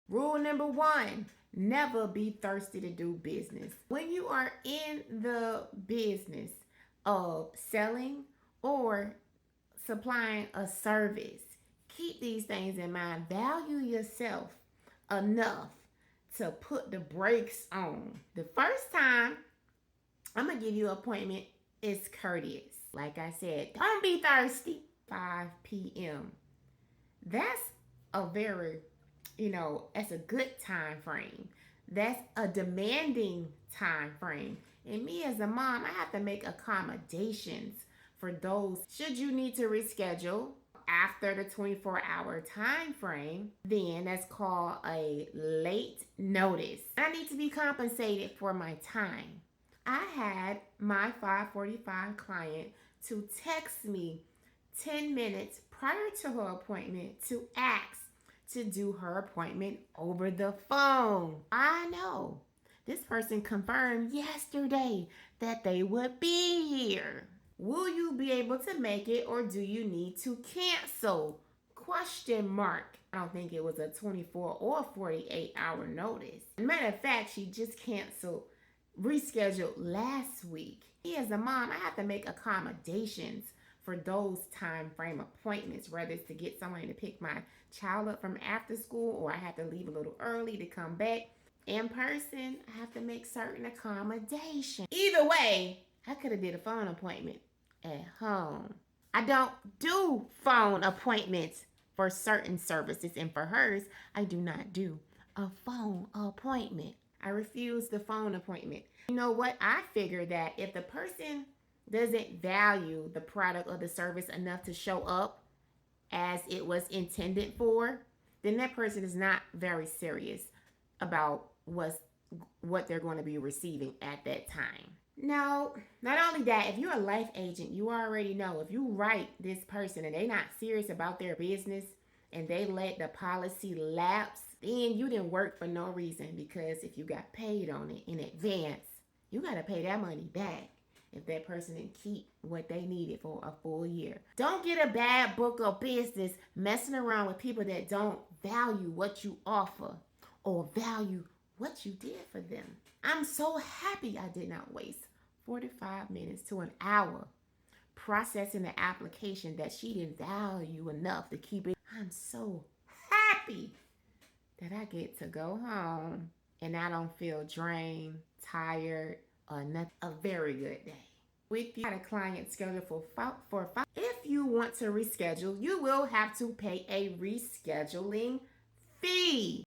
Rule number 1, never be thirsty to do business. When you are in the business of selling or supplying a service, keep these things in mind. Value yourself enough to put the brakes on. The first time I'm going to give you an appointment is courteous. Like I said, don't be thirsty. 5 p.m. That's a very, that's a good time frame. That's a demanding time frame. And me as a mom, I have to make accommodations for those. Should you need to reschedule after the 24-hour time frame, then that's called a late notice. I need to be compensated for my time. I had my 5:45 client to text me 10 minutes prior to her appointment to ask to do her appointment over the phone. I know this person confirmed yesterday that they would be here. Will you be able to make it, or do you need to cancel? Question mark. I don't think it was a 24 or 48-hour notice. Matter of fact, she just canceled, rescheduled last week. Me as a mom, I have to make accommodations for those time frame appointments, whether it's to get someone to pick my child up from after school, or I have to leave a little early to come back in person. I have to make certain accommodations. Either way, I could have did a phone appointment at home. I don't do phone appointments for certain services, and for hers, I do not do a phone appointment. I refuse the phone appointment. You know what? I figured that if the person doesn't value the product or the service enough to show up as it was intended for, then that person is not very serious about what they're going to be receiving at that time. No, not only that, if you're a life agent, you already know if you write this person and they're not serious about their business and they let the policy lapse, then you didn't work for no reason, because if you got paid on it in advance, you got to pay that money back if that person didn't keep what they needed for a full year. Don't get a bad book of business messing around with people that don't value what you offer or value what you did for them. I'm so happy I did not waste 45 minutes to an hour processing the application that she didn't value enough to keep it. I'm so happy that I get to go home and I don't feel drained, tired, or nothing. A very good day. With you, got a client scheduled for 5. If you want to reschedule, you will have to pay a rescheduling fee.